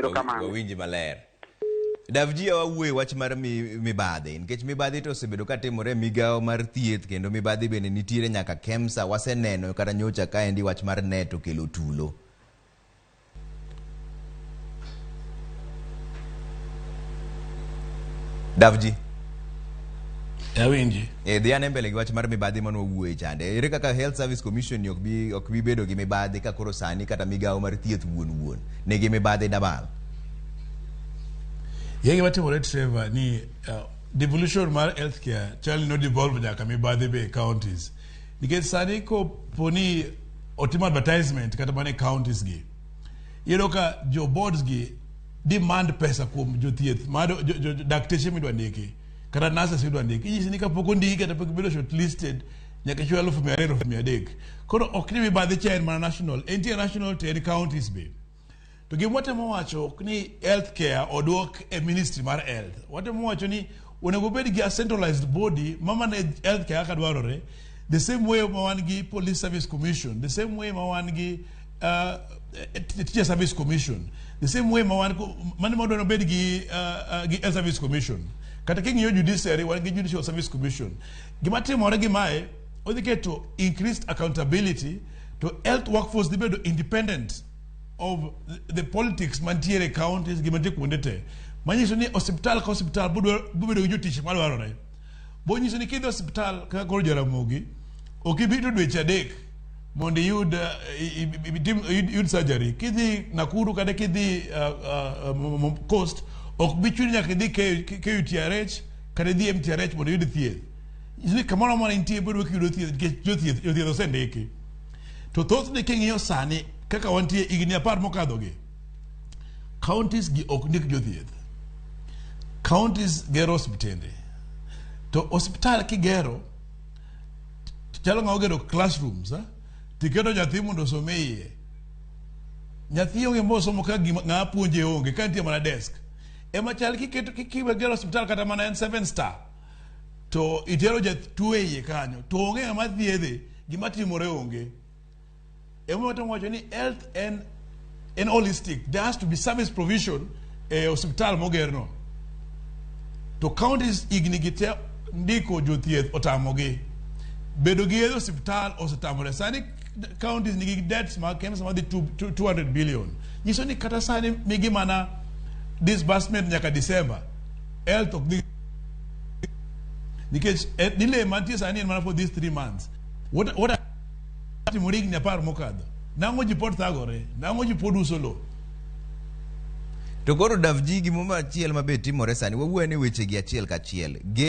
Wawinji maler. Davji wawuoyo wach mar mibadhi nikech mibadhi to osebedo katimore migao mar thieth kendo mibadhi bende nitiere nyaka KEMSA waseneno kata nyocha kaendi wach mar net okelo tulo. Davji Yawinji dhiane mbele gi wach mar mibadhi mano wuoye chande. Ere kaka Health Service Commission ok bi bedo gi mibadhi ka koro sani kata migao mar thieth wuon nigi mibadhi dabal. Yegi watimore Trevor ni devolution mar healthcare chal no devolve nyaka mibadhi be counties. Nikech sani ko poni otimo advertisement kata mane counties gi. Yero ka jo boards gi demand pesa kuom jothieth mado lakteche midwa ndiki kata nurses midwa ndiki. Inyisi ni kapok ondiki kata pok bedo shortlisted nyaka chwa 200,000. Koro ok ni mibadhi chain mana national, international to any counties be. To give what wacho ni healthcare odwok a ministry mar health. What wacho ni onego bed gi a centralized body mama ne healthcare ka dwarore, the same way ma wan gi police service commission, the same way ma wan gi teacher service commission, the same way ma wan mane modo bed gi health service commission. Kata kingiyo judiciary wan gi judicial service commission. Gima timore gi mae odhi to increased accountability to health workforce bedo independent of the politics mantiere counties gimantie kuonde te. Manyiso ni hospital ka hospital bubedo gi jotich madwarore. Bo nyiso ni kidhi hospital kaka koro Ramogi ok ibito dweche 3 mondo yud surgery. Kidhi Nakuru kada kidhi Coast ok bichuni nyaka idhi KUTRH kada idhi MTRH mondo yud thieth. Nyiso kamoro amora intie bedo kiyudo thieth jothieth osendiki. To thothne king'iyo sani kaka wantie igni 10 mokadho gi counties gi ok ndik jothieth. Counties gero hospitende. To hospital kigero chalo nga ogero classrooms tiketo nyathi mondo some iye. Nyathi onge mo somo ka ng'a puonje onge ka nitie mana desk. Ema chal kiketo kigero hospital kata mana 7 star to itero jatuo iye kanyo to onge ng'ama thiedhe gima timore onge. Health and holistic. There has to be service provision hospital mogerno. To counties ignigite ndiko jothieth otamogi. Bedo gi hospital osetamore. Sani counties nigi debts ma KEMSA ma 200 billion. Nyiso ni kata sani migi mana disbursement nyaka December. Health of the nikech nile mantie sani mana for these 3 months. What Morig ni 10 mokadho. Nango jipod thagore, nango jipod usolo. To koro Davji gimoma achiel mabe timore sani wawuoyo ni weche gi achiel kachiel.